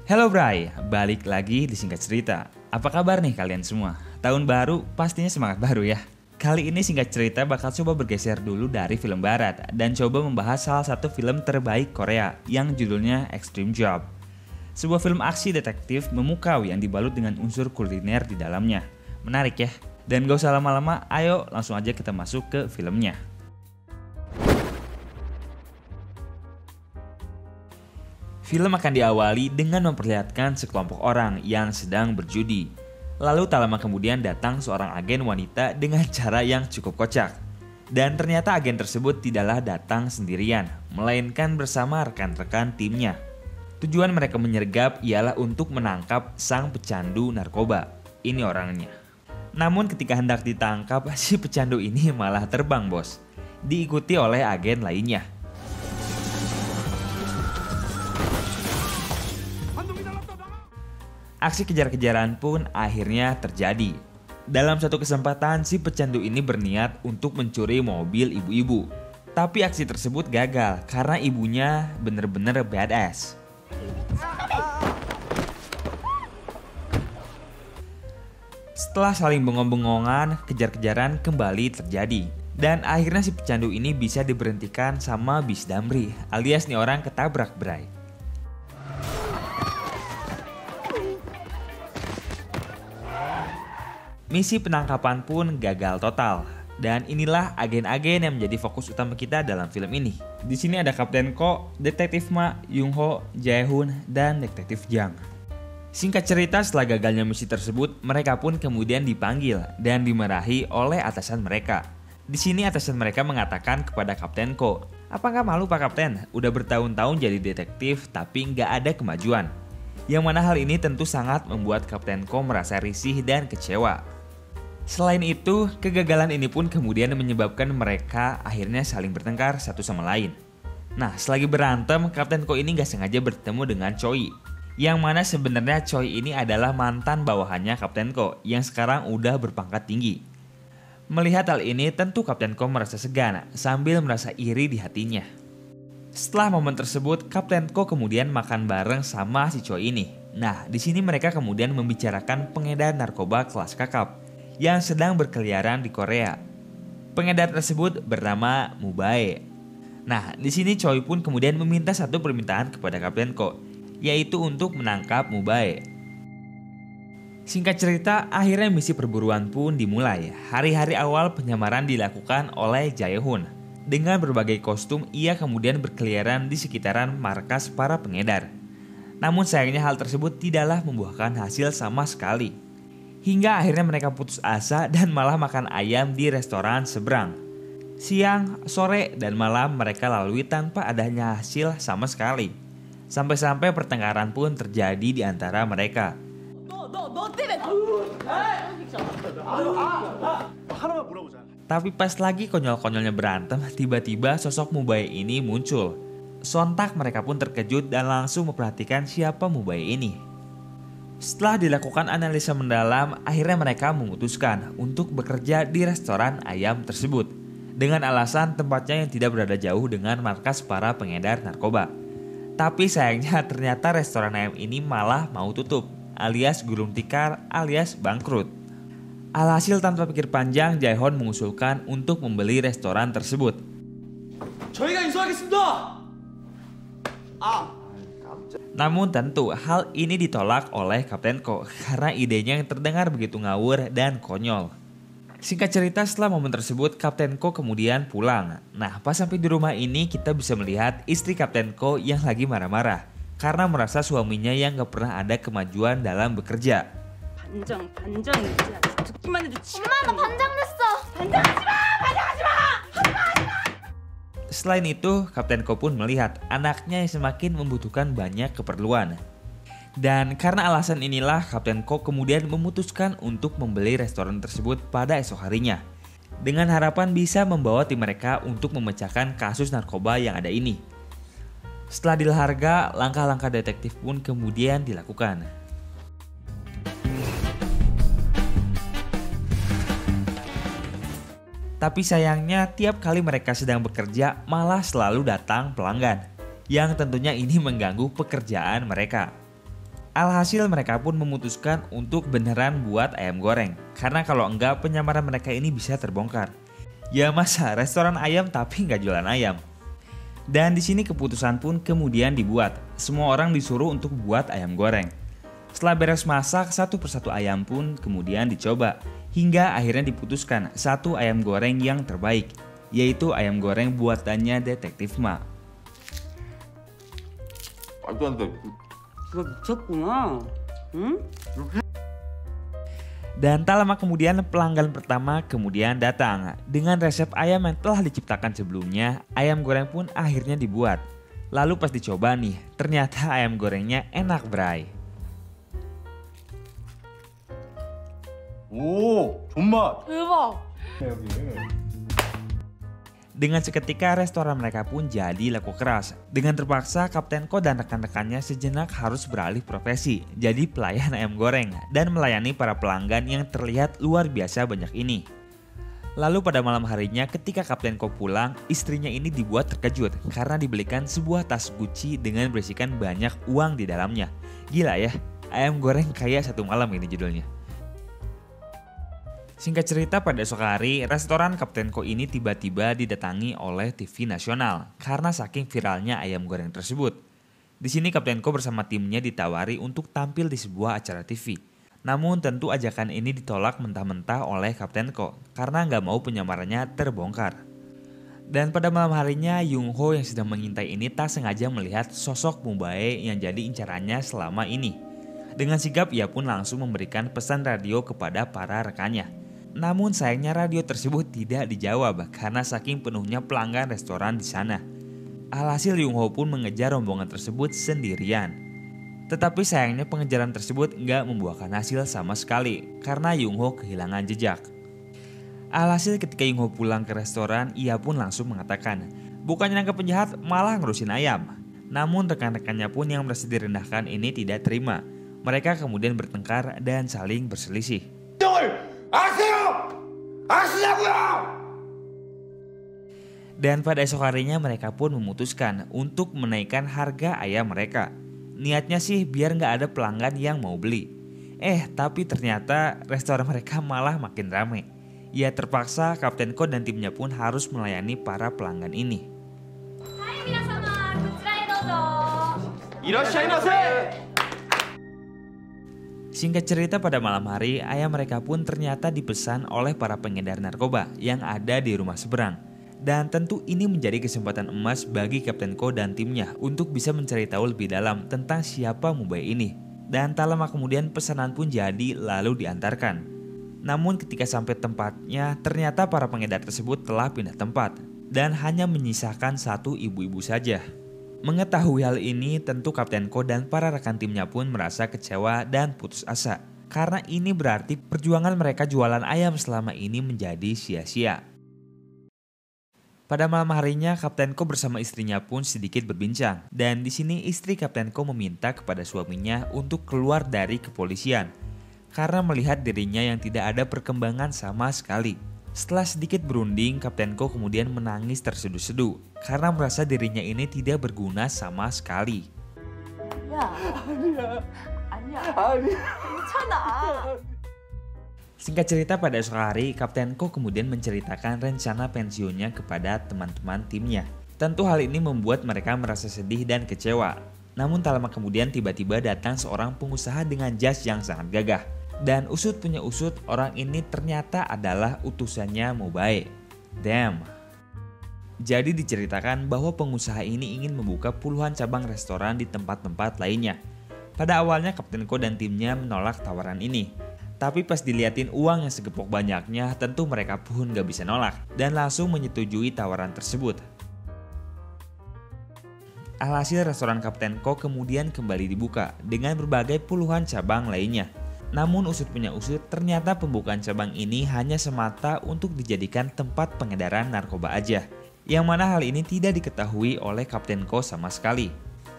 Hello Bray, balik lagi di Singkat Cerita. Apa kabar nih kalian semua? Tahun baru pastinya semangat baru ya. Kali ini Singkat Cerita bakal coba bergeser dulu dari film barat dan coba membahas salah satu film terbaik Korea yang judulnya Extreme Job. Sebuah film aksi detektif memukau yang dibalut dengan unsur kuliner di dalamnya. Menarik ya? Dan gak usah lama-lama, ayo langsung aja kita masuk ke filmnya. Film akan diawali dengan memperlihatkan sekelompok orang yang sedang berjudi. Lalu tak lama kemudian datang seorang agen wanita dengan cara yang cukup kocak. Dan ternyata agen tersebut tidaklah datang sendirian, melainkan bersama rekan-rekan timnya. Tujuan mereka menyergap ialah untuk menangkap sang pecandu narkoba. Ini orangnya. Namun ketika hendak ditangkap, si pecandu ini malah terbang bos. Diikuti oleh agen lainnya. Aksi kejar-kejaran pun akhirnya terjadi. Dalam satu kesempatan si pecandu ini berniat untuk mencuri mobil ibu-ibu. Tapi aksi tersebut gagal karena ibunya bener-bener badass. Setelah saling bengong-bengongan, kejar-kejaran kembali terjadi. Dan akhirnya si pecandu ini bisa diberhentikan sama Bis Damri, alias nih orang ketabrak Bray. Misi penangkapan pun gagal total. Dan inilah agen-agen yang menjadi fokus utama kita dalam film ini. Di sini ada Kapten Ko, Detektif Ma, Yung Ho, Jae-hoon, dan Detektif Jang. Singkat cerita, setelah gagalnya misi tersebut, mereka pun kemudian dipanggil dan dimarahi oleh atasan mereka. Di sini atasan mereka mengatakan kepada Kapten Ko, "Apa nggak malu Pak Kapten? Udah bertahun-tahun jadi detektif tapi nggak ada kemajuan." Yang mana hal ini tentu sangat membuat Kapten Ko merasa risih dan kecewa. Selain itu, kegagalan ini pun kemudian menyebabkan mereka akhirnya saling bertengkar satu sama lain. Nah, selagi berantem, Kapten Ko ini gak sengaja bertemu dengan Choi. Yang mana sebenarnya Choi ini adalah mantan bawahannya Kapten Ko yang sekarang udah berpangkat tinggi. Melihat hal ini, tentu Kapten Ko merasa segan sambil merasa iri di hatinya. Setelah momen tersebut, Kapten Ko kemudian makan bareng sama si Choi ini. Nah, di sini mereka kemudian membicarakan pengedar narkoba kelas kakap yang sedang berkeliaran di Korea. Pengedar tersebut bernama Mubae. Nah, di sini Choi pun kemudian meminta satu permintaan kepada Kapten Ko, yaitu untuk menangkap Mubae. Singkat cerita, akhirnya misi perburuan pun dimulai. Hari-hari awal penyamaran dilakukan oleh Jae-hoon. Dengan berbagai kostum, ia kemudian berkeliaran di sekitaran markas para pengedar. Namun sayangnya hal tersebut tidaklah membuahkan hasil sama sekali. Hingga akhirnya mereka putus asa dan malah makan ayam di restoran seberang. Siang, sore, dan malam mereka lalui tanpa adanya hasil sama sekali. Sampai-sampai pertengkaran pun terjadi di antara mereka. Tapi pas lagi konyol-konyolnya berantem, tiba-tiba sosok Mubae ini muncul. Sontak mereka pun terkejut dan langsung memperhatikan siapa Mubae ini. Setelah dilakukan analisa mendalam, akhirnya mereka memutuskan untuk bekerja di restoran ayam tersebut dengan alasan tempatnya yang tidak berada jauh dengan markas para pengedar narkoba. Tapi sayangnya ternyata restoran ayam ini malah mau tutup, alias gulung tikar, alias bangkrut. Alhasil tanpa pikir panjang, Jae-hoon mengusulkan untuk membeli restoran tersebut. 저희가 인수하겠습니다. Namun tentu hal ini ditolak oleh Kapten Ko karena idenya yang terdengar begitu ngawur dan konyol. Singkat cerita, setelah momen tersebut Kapten Ko kemudian pulang. Nah, pas sampai di rumah ini kita bisa melihat istri Kapten Ko yang lagi marah-marah karena merasa suaminya yang gak pernah ada kemajuan dalam bekerja. 반장 듣기만 해도 엄마 나 반장 됐어. 반장하지 마. Selain itu, Kapten Ko pun melihat anaknya yang semakin membutuhkan banyak keperluan. Dan karena alasan inilah Kapten Ko kemudian memutuskan untuk membeli restoran tersebut pada esok harinya. Dengan harapan bisa membawa tim mereka untuk memecahkan kasus narkoba yang ada ini. Setelah deal harga, langkah-langkah detektif pun kemudian dilakukan. Tapi sayangnya tiap kali mereka sedang bekerja malah selalu datang pelanggan, yang tentunya ini mengganggu pekerjaan mereka. Alhasil mereka pun memutuskan untuk beneran buat ayam goreng. Karena kalau enggak penyamaran mereka ini bisa terbongkar. Ya masa restoran ayam tapi nggak jualan ayam. Dan di sini keputusan pun kemudian dibuat. Semua orang disuruh untuk buat ayam goreng. Setelah beres masak, satu persatu ayam pun kemudian dicoba. Hingga akhirnya diputuskan satu ayam goreng yang terbaik. Yaitu ayam goreng buatannya Detektif Ma. 말도 안 돼. 그거 미쳤구나. 응? Dan tak lama kemudian pelanggan pertama kemudian datang. Dengan resep ayam yang telah diciptakan sebelumnya, ayam goreng pun akhirnya dibuat. Lalu pas dicoba nih, ternyata ayam gorengnya enak bray. 오, 존맛. 대박. Dengan seketika restoran mereka pun jadi laku keras. Dengan terpaksa Kapten Ko dan rekan-rekannya sejenak harus beralih profesi jadi pelayan ayam goreng dan melayani para pelanggan yang terlihat luar biasa banyak ini. Lalu pada malam harinya ketika Kapten Ko pulang, istrinya ini dibuat terkejut karena dibelikan sebuah tas Gucci dengan berisikan banyak uang di dalamnya. Gila ya, ayam goreng kaya satu malam ini judulnya. Singkat cerita pada esok hari, restoran Kapten Ko ini tiba-tiba didatangi oleh TV nasional karena saking viralnya ayam goreng tersebut. Di sini Kapten Ko bersama timnya ditawari untuk tampil di sebuah acara TV. Namun tentu ajakan ini ditolak mentah-mentah oleh Kapten Ko karena nggak mau penyamarannya terbongkar. Dan pada malam harinya, Yung Ho yang sedang mengintai ini tak sengaja melihat sosok Mubae yang jadi incarannya selama ini. Dengan sigap ia pun langsung memberikan pesan radio kepada para rekannya. Namun sayangnya radio tersebut tidak dijawab karena saking penuhnya pelanggan restoran di sana. Alhasil Yung Ho pun mengejar rombongan tersebut sendirian. Tetapi sayangnya pengejaran tersebut nggak membuahkan hasil sama sekali karena Yung Ho kehilangan jejak. Alhasil ketika Yung Ho pulang ke restoran, ia pun langsung mengatakan, bukannya nangkep penjahat malah ngurusin ayam. Namun rekan-rekannya pun yang merasa direndahkan ini tidak terima. Mereka kemudian bertengkar dan saling berselisih. Dan pada esok harinya mereka pun memutuskan untuk menaikkan harga ayam mereka. Niatnya sih biar nggak ada pelanggan yang mau beli. Tapi ternyata restoran mereka malah makin ramai. Ya terpaksa Kapten Ko dan timnya pun harus melayani para pelanggan ini. Hai minasamā, kochira he douzo. 이라시아이마세. Singkat cerita pada malam hari, ayam mereka pun ternyata dipesan oleh para pengedar narkoba yang ada di rumah seberang. Dan tentu ini menjadi kesempatan emas bagi Kapten Ko dan timnya untuk bisa mencari tahu lebih dalam tentang siapa Mubae ini. Dan tak lama kemudian pesanan pun jadi lalu diantarkan. Namun ketika sampai tempatnya, ternyata para pengedar tersebut telah pindah tempat dan hanya menyisakan satu ibu-ibu saja. Mengetahui hal ini, tentu Kapten Ko dan para rekan timnya pun merasa kecewa dan putus asa. Karena ini berarti perjuangan mereka jualan ayam selama ini menjadi sia-sia. Pada malam harinya, Kapten Ko bersama istrinya pun sedikit berbincang. Dan di sini istri Kapten Ko meminta kepada suaminya untuk keluar dari kepolisian. Karena melihat dirinya yang tidak ada perkembangan sama sekali. Setelah sedikit berunding, Kapten Ko kemudian menangis terseduh-seduh karena merasa dirinya ini tidak berguna sama sekali. 아니야. 괜찮아. Singkat cerita pada esok hari, Kapten Ko kemudian menceritakan rencana pensiunnya kepada teman-teman timnya. Tentu hal ini membuat mereka merasa sedih dan kecewa. Namun tak lama kemudian tiba-tiba datang seorang pengusaha dengan jas yang sangat gagah. Dan usut punya usut, orang ini ternyata adalah utusannya Mubae. Damn. Jadi diceritakan bahwa pengusaha ini ingin membuka puluhan cabang restoran di tempat-tempat lainnya. Pada awalnya Kapten Ko dan timnya menolak tawaran ini. Tapi pas diliatin uang yang segepok banyaknya, tentu mereka pun gak bisa nolak dan langsung menyetujui tawaran tersebut. Alhasil restoran Kapten Ko kemudian kembali dibuka dengan berbagai puluhan cabang lainnya. Namun usut punya usut, ternyata pembukaan cabang ini hanya semata untuk dijadikan tempat pengedaran narkoba aja. Yang mana hal ini tidak diketahui oleh Kapten Ko sama sekali.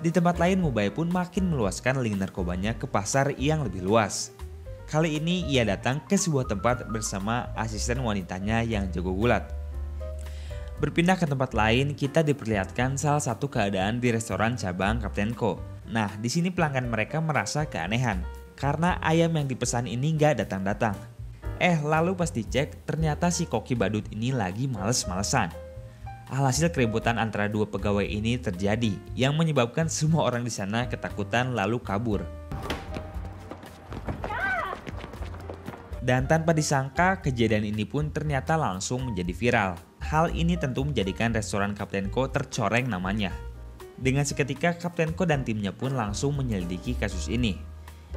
Di tempat lain, Mubae pun makin meluaskan link narkobanya ke pasar yang lebih luas. Kali ini ia datang ke sebuah tempat bersama asisten wanitanya yang jago gulat. Berpindah ke tempat lain, kita diperlihatkan salah satu keadaan di restoran cabang Kapten Ko. Nah, di sini pelanggan mereka merasa keanehan karena ayam yang dipesan ini nggak datang-datang. Lalu pas dicek, ternyata si koki badut ini lagi males-malesan. Alhasil keributan antara dua pegawai ini terjadi yang menyebabkan semua orang di sana ketakutan lalu kabur. Dan tanpa disangka, kejadian ini pun ternyata langsung menjadi viral. Hal ini tentu menjadikan restoran Kapten Ko tercoreng namanya. Dengan seketika, Kapten Ko dan timnya pun langsung menyelidiki kasus ini.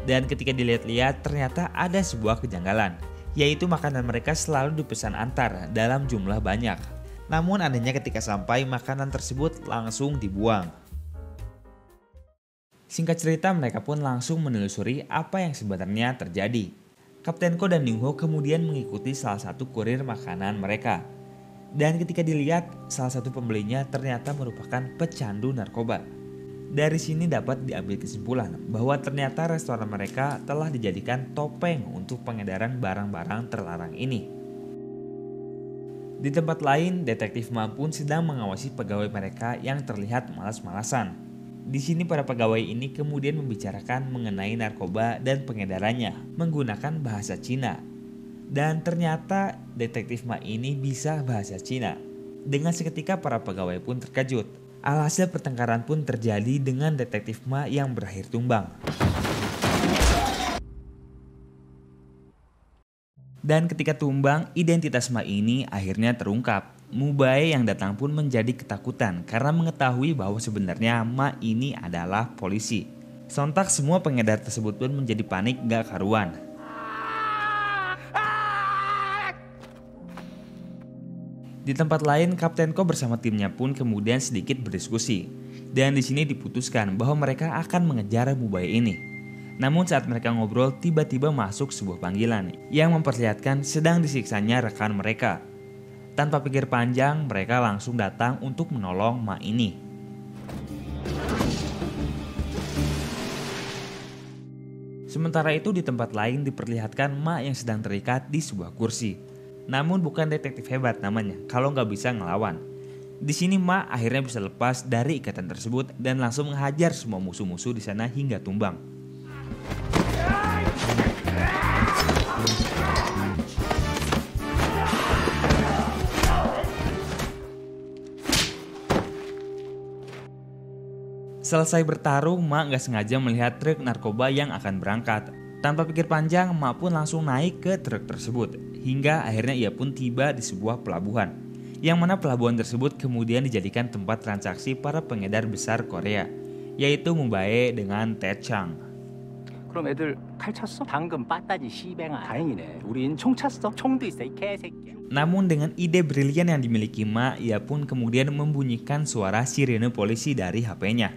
Dan ketika dilihat-lihat, ternyata ada sebuah kejanggalan, yaitu makanan mereka selalu dipesan antar dalam jumlah banyak. Namun anehnya ketika sampai, makanan tersebut langsung dibuang. Singkat cerita, mereka pun langsung menelusuri apa yang sebenarnya terjadi. Kapten Ko dan Yungho kemudian mengikuti salah satu kurir makanan mereka. Dan ketika dilihat, salah satu pembelinya ternyata merupakan pecandu narkoba. Dari sini dapat diambil kesimpulan bahwa ternyata restoran mereka telah dijadikan topeng untuk pengedaran barang-barang terlarang ini. Di tempat lain, detektif Ma pun sedang mengawasi pegawai mereka yang terlihat malas-malasan. Di sini para pegawai ini kemudian membicarakan mengenai narkoba dan pengedarannya menggunakan bahasa Cina. Dan ternyata detektif Ma ini bisa bahasa Cina. Dengan seketika para pegawai pun terkejut. Alhasil pertengkaran pun terjadi dengan detektif Ma yang berakhir tumbang. Dan ketika tumbang, identitas Ma ini akhirnya terungkap. Mubae yang datang pun menjadi ketakutan karena mengetahui bahwa sebenarnya Ma ini adalah polisi. Sontak semua pengedar tersebut pun menjadi panik gak karuan. Di tempat lain, Kapten Ko bersama timnya pun kemudian sedikit berdiskusi. Dan di sini diputuskan bahwa mereka akan mengejar Mubae ini. Namun saat mereka ngobrol, tiba-tiba masuk sebuah panggilan yang memperlihatkan sedang disiksanya rekan mereka. Tanpa pikir panjang, mereka langsung datang untuk menolong Ma ini. Sementara itu di tempat lain diperlihatkan Ma yang sedang terikat di sebuah kursi. Namun bukan detektif hebat namanya kalau nggak bisa ngelawan. Di sini Ma akhirnya bisa lepas dari ikatan tersebut dan langsung menghajar semua musuh-musuh di sana hingga tumbang. Selesai bertarung, Ma nggak sengaja melihat truk narkoba yang akan berangkat. Tanpa pikir panjang, Ma pun langsung naik ke truk tersebut. Hingga akhirnya ia pun tiba di sebuah pelabuhan. Yang mana pelabuhan tersebut kemudian dijadikan tempat transaksi para pengedar besar Korea. Yaitu Mubae dengan Taechang. 그럼 애들 칼 찼어? 당근 빠따지 시뱅아. 다행이네. 우린 총 찼어. 총도 있어 이 개새끼야. Namun dengan ide brilian yang dimiliki Ma, ia pun kemudian membunyikan suara sirene polisi dari HP-nya.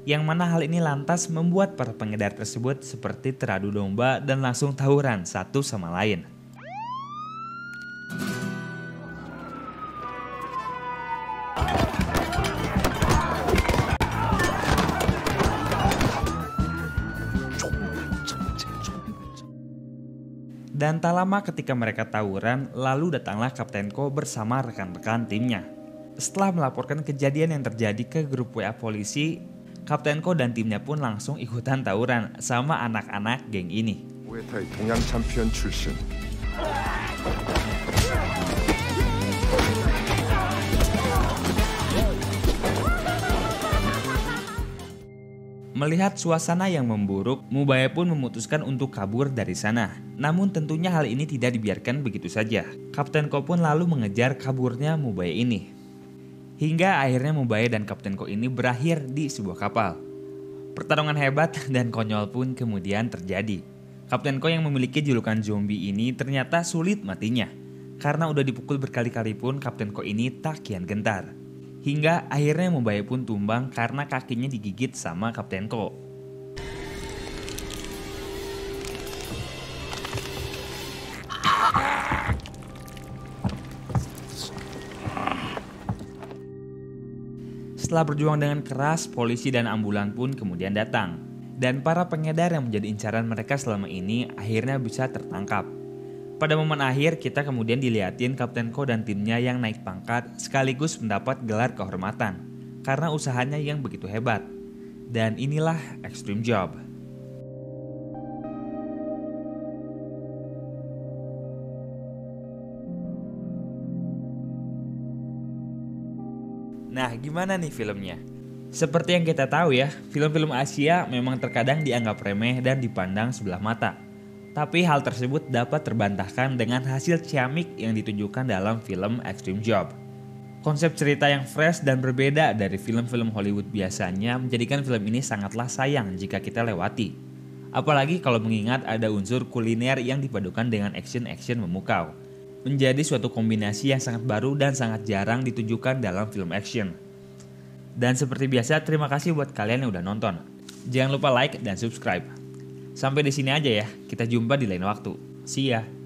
Yang mana hal ini lantas membuat para pengedar tersebut seperti teradu domba dan langsung tawuran satu sama lain. Dan tak lama ketika mereka tawuran, lalu datanglah Kapten Ko bersama rekan-rekan timnya. Setelah melaporkan kejadian yang terjadi ke grup WA polisi, Kapten Ko dan timnya pun langsung ikutan tawuran sama anak-anak geng ini. 무에타이 동양 챔피언 출신. Melihat suasana yang memburuk, Mubae pun memutuskan untuk kabur dari sana. Namun tentunya hal ini tidak dibiarkan begitu saja. Kapten Ko pun lalu mengejar kaburnya Mubae ini. Hingga akhirnya Mubae dan Kapten Ko ini berakhir di sebuah kapal. Pertarungan hebat dan konyol pun kemudian terjadi. Kapten Ko yang memiliki julukan zombie ini ternyata sulit matinya. Karena udah dipukul berkali-kali pun Kapten Ko ini tak kian gentar. Hingga akhirnya Mubae pun tumbang karena kakinya digigit sama Kapten Ko. Setelah berjuang dengan keras, polisi dan ambulan pun kemudian datang. Dan para pengedar yang menjadi incaran mereka selama ini akhirnya bisa tertangkap. Pada momen akhir, kita kemudian dilihatin Kapten Ko dan timnya yang naik pangkat sekaligus mendapat gelar kehormatan karena usahanya yang begitu hebat. Dan inilah Extreme Job. Nah, gimana nih filmnya? Seperti yang kita tahu ya, film-film Asia memang terkadang dianggap remeh dan dipandang sebelah mata. Tapi hal tersebut dapat terbantahkan dengan hasil ciamik yang ditunjukkan dalam film Extreme Job. Konsep cerita yang fresh dan berbeda dari film-film Hollywood biasanya menjadikan film ini sangatlah sayang jika kita lewati. Apalagi kalau mengingat ada unsur kuliner yang dipadukan dengan action-action memukau. Menjadi suatu kombinasi yang sangat baru dan sangat jarang ditunjukkan dalam film action. Dan seperti biasa, terima kasih buat kalian yang udah nonton. Jangan lupa like dan subscribe. Sampai di sini aja ya, kita jumpa di lain waktu. See ya!